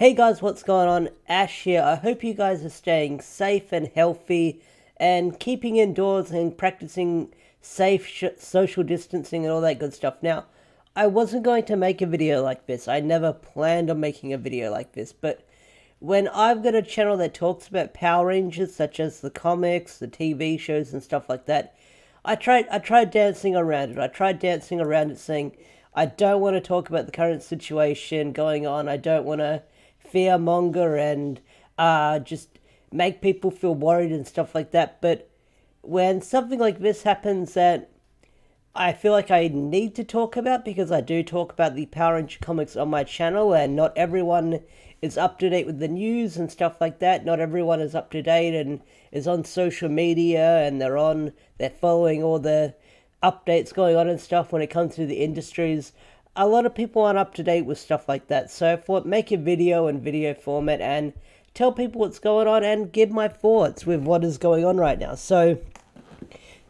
Hey guys, what's going on? Ash here. I hope you guys are staying safe and healthy and keeping indoors and practicing safe social distancing and all that good stuff. Now, I wasn't going to make a video like this. I never planned on making a video like this, but when I've got a channel that talks about Power Rangers, such as the comics, the TV shows and stuff like that, I tried dancing around it. I tried dancing around it saying, I don't want to talk about the current situation going on. I don't want to fearmonger and just make people feel worried and stuff like that. But when something like this happens that I feel like I need to talk about, because I do talk about the Power Ranger comics on my channel, and not everyone is up to date with the news and stuff like that. Not everyone is up to date and is on social media, and they're following all the updates going on and stuff when it comes to the industries. A lot of people aren't up to date with stuff like that, so I thought make a video in video format and tell people what's going on and give my thoughts with what is going on right now. So,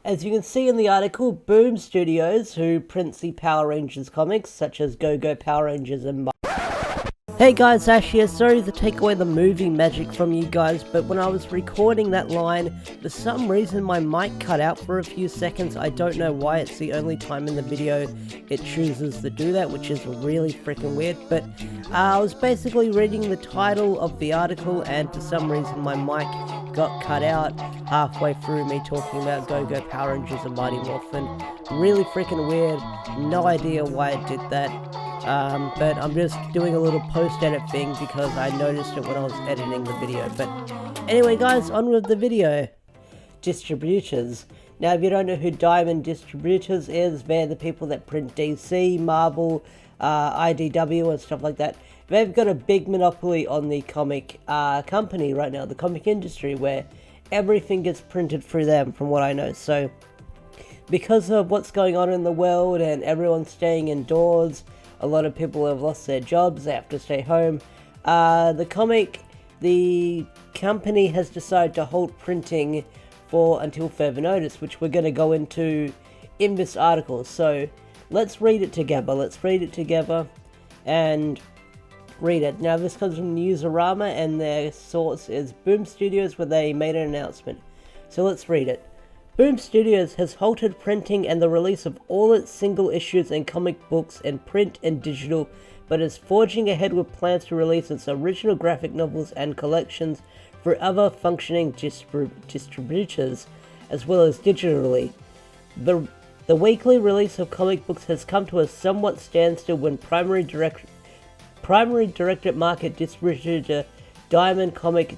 as you can see in the article, Boom Studios, who prints the Power Rangers comics, such as Go-Go Power Rangers and Hey guys, Ash here. Sorry to take away the movie magic from you guys, but when I was recording that line, for some reason my mic cut out for a few seconds. I don't know why. It's the only time in the video it chooses to do that, which is really freaking weird. But I was basically reading the title of the article, and for some reason my mic got cut out halfway through me talking about Go-Go Power Rangers and Mighty Morphin. Really freaking weird. No idea why it did that. But I'm just doing a little post-edit thing because I noticed it when I was editing the video. But anyway guys, on with the video. Distributors. Now if you don't know who Diamond Distributors is, they're the people that print DC, Marvel, IDW and stuff like that. They've got a big monopoly on the comic company right now, the comic industry, where everything gets printed through them from what I know. So because of what's going on in the world and everyone staying indoors, a lot of people have lost their jobs, they have to stay home. The company has decided to halt printing until further notice, which we're going to go into in this article. So let's read it together. And read it. Now this comes from Newsarama, and their source is Boom Studios, where they made an announcement. So let's read it. Boom Studios has halted printing and the release of all its single issues and comic books in print and digital, but is forging ahead with plans to release its original graphic novels and collections for other functioning distributors, as well as digitally. The weekly release of comic books has come to a somewhat standstill when primary directed market distributor Diamond Comic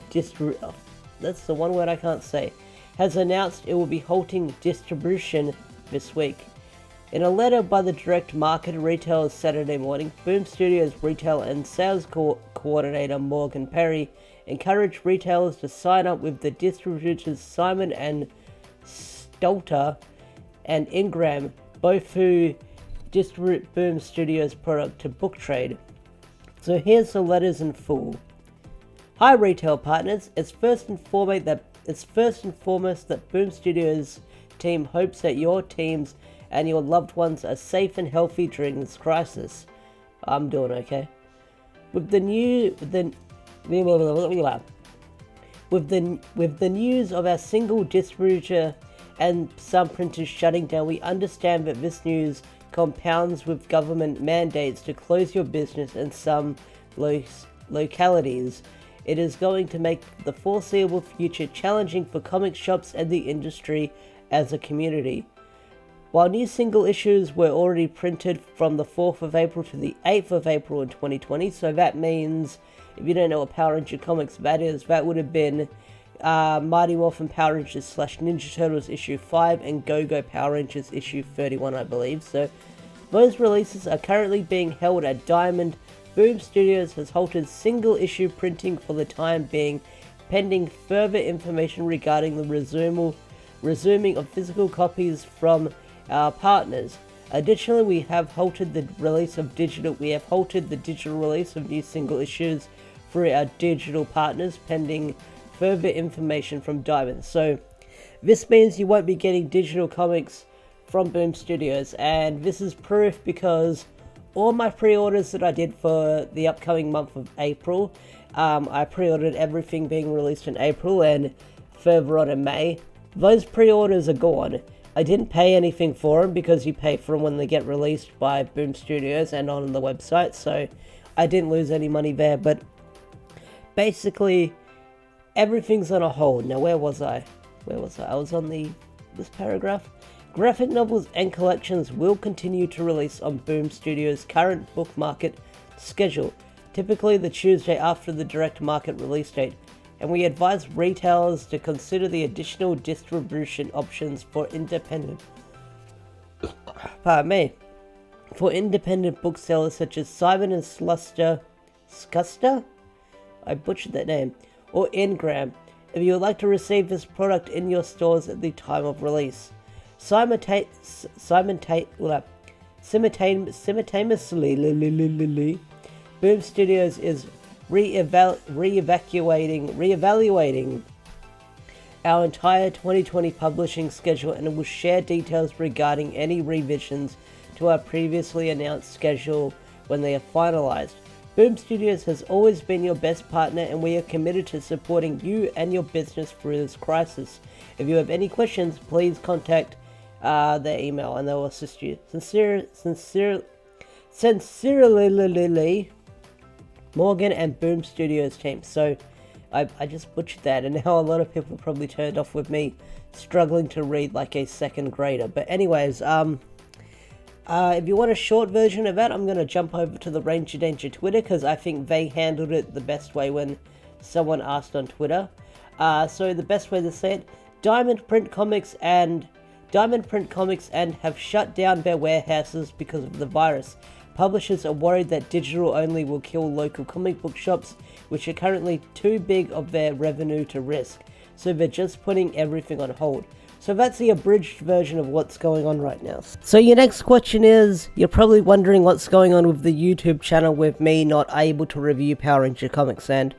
that's the one word I can't say, has announced it will be halting distribution this week. In a letter by the direct market retailers Saturday morning, Boom Studios retail and sales coordinator Morgan Perry encouraged retailers to sign up with the distributors Simon and Stelter and Ingram, both who distribute Boom Studios product to book trade. So here's the letters in full. Hi retail partners, it's first and foremost that Boom Studios team hopes that your teams and your loved ones are safe and healthy during this crisis. I'm doing okay. With the news of our single distributor and some printers shutting down, we understand that this news compounds with government mandates to close your business in some localities. It is going to make the foreseeable future challenging for comic shops and the industry as a community. While new single issues were already printed from the 4th of April to the 8th of April in 2020, so that means, if you don't know what Power Ranger comics that is, that would have been Mighty Morphin Power Rangers / Ninja Turtles issue 5 and Go-Go Power Rangers issue 31, I believe. So those releases are currently being held at Diamond. Boom Studios has halted single-issue printing for the time being, pending further information regarding the resuming of physical copies from our partners. Additionally, we have halted the digital release of new single issues through our digital partners, pending further information from Diamond. So this means you won't be getting digital comics from Boom Studios, and this is proof because all my pre-orders that I did for the upcoming month of April, I pre-ordered everything being released in April and further on in May. Those pre-orders are gone. I didn't pay anything for them because you pay for them when they get released by Boom Studios and on the website, so I didn't lose any money there. But basically, everything's on a hold. Now, where was I? I was on this paragraph. Graphic novels and collections will continue to release on Boom Studios' current book market schedule, typically the Tuesday after the direct market release date, and we advise retailers to consider the additional distribution options for independent booksellers such as Simon and Schuster, I butchered that name, or Ingram, if you would like to receive this product in your stores at the time of release. Simultaneously, Boom Studios is reevaluating our entire 2020 publishing schedule and will share details regarding any revisions to our previously announced schedule when they are finalized. Boom Studios has always been your best partner, and we are committed to supporting you and your business through this crisis. If you have any questions, please contact their email and they will assist you. Sincerely, Morgan and Boom Studios team. So I just butchered that, and now a lot of people are probably turned off with me struggling to read like a second grader. But anyways, if you want a short version of that, I'm going to jump over to the Ranger Danger Twitter, because I think they handled it the best way when someone asked on Twitter. So the best way to say it, Diamond Print Comics and have shut down their warehouses because of the virus. Publishers are worried that digital only will kill local comic book shops, which are currently too big of their revenue to risk. So they're just putting everything on hold. So that's the abridged version of what's going on right now. So your next question is, you're probably wondering what's going on with the YouTube channel with me not able to review Power Ranger comics, and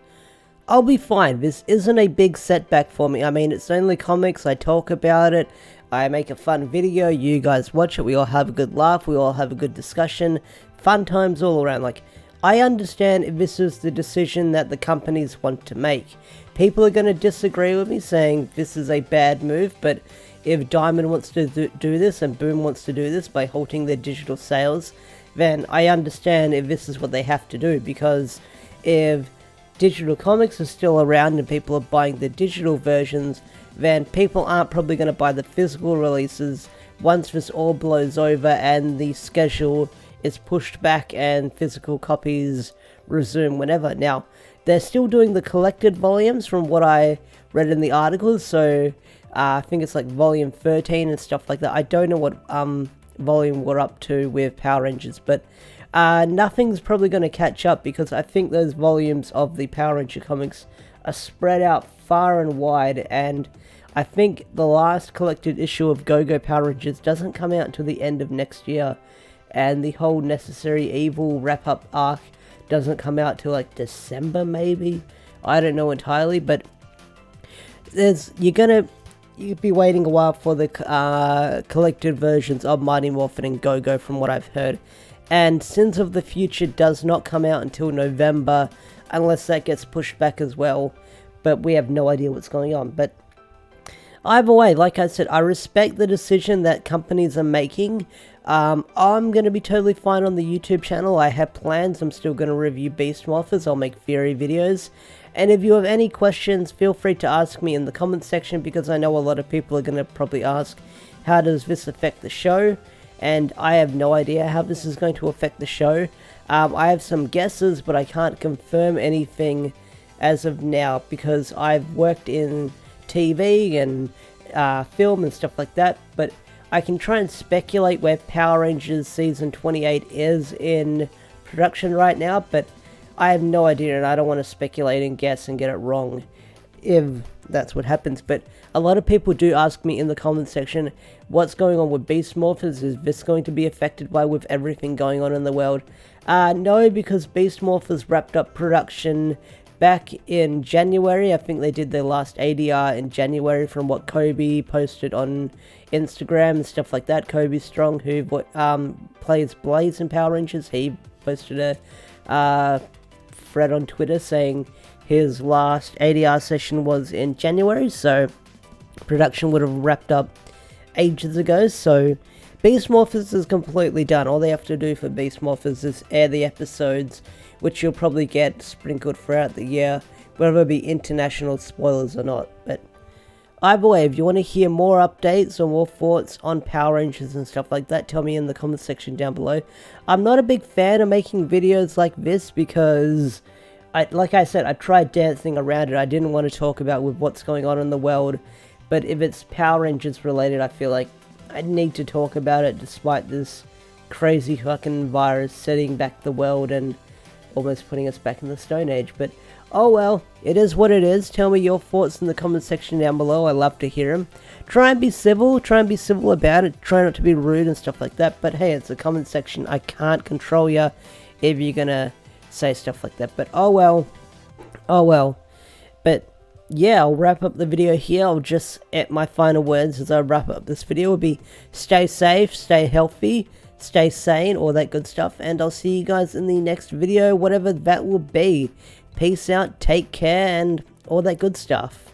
I'll be fine. This isn't a big setback for me. I mean, it's only comics, I talk about it, I make a fun video, you guys watch it, we all have a good laugh, we all have a good discussion, fun times all around. Like, I understand if this is the decision that the companies want to make. People are going to disagree with me, saying this is a bad move, but if Diamond wants to do this and Boom wants to do this by halting their digital sales, then I understand if this is what they have to do, because if digital comics are still around and people are buying the digital versions, then people aren't probably going to buy the physical releases once this all blows over and the schedule is pushed back and physical copies resume whenever. Now, they're still doing the collected volumes from what I read in the articles, so I think it's like volume 13 and stuff like that. I don't know what volume we're up to with Power Rangers, but nothing's probably going to catch up, because I think those volumes of the Power Ranger comics are spread out far and wide, and I think the last collected issue of Go-Go Power Rangers doesn't come out until the end of next year, and the whole Necessary Evil wrap-up arc doesn't come out till like December maybe. I don't know entirely, but you'd be waiting a while for the collected versions of Mighty Morphin and Go-Go from what I've heard. And Sins of the Future does not come out until November, unless that gets pushed back as well, but we have no idea what's going on. But either way, like I said, I respect the decision that companies are making. I'm going to be totally fine on the YouTube channel. I have plans. I'm still going to review Beast Morphers. I'll make theory videos. And if you have any questions, feel free to ask me in the comments section, because I know a lot of people are going to probably ask, how does this affect the show? And I have no idea how this is going to affect the show. I have some guesses, but I can't confirm anything as of now, because I've worked in TV and film and stuff like that, but I can try and speculate where Power Rangers Season 28 is in production right now, but I have no idea, and I don't want to speculate and guess and get it wrong if that's what happens. But a lot of people do ask me in the comment section, what's going on with Beast Morphers? Is this going to be affected by with everything going on in the world? No, because Beast Morphers wrapped up production back in January. I think they did their last ADR in January from what Kobe posted on Instagram and stuff like that. Kobe Strong, who plays Blaze in Power Rangers, he posted a thread on Twitter saying his last ADR session was in January, so production would have wrapped up ages ago. So Beast Morphers is completely done. All they have to do for Beast Morphers is air the episodes, which you'll probably get sprinkled throughout the year, whether it be international spoilers or not. But either way, if you want to hear more updates or more thoughts on Power Rangers and stuff like that, tell me in the comment section down below. I'm not a big fan of making videos like this because, like I said, I tried dancing around it. I didn't want to talk about with what's going on in the world, but if it's Power Rangers related, I feel like I need to talk about it despite this crazy fucking virus setting back the world and almost putting us back in the Stone Age. But oh well, it is what it is. Tell me your thoughts in the comment section down below. I love to hear them. Try and be civil about it. Try not to be rude and stuff like that. But hey, it's a comment section. I can't control you if you're gonna say stuff like that. But oh well. But yeah, I'll wrap up the video here. I'll just, at my final words as I wrap up this video will be stay safe, stay healthy, stay sane, all that good stuff, and I'll see you guys in the next video, whatever that will be. Peace out, take care, and all that good stuff.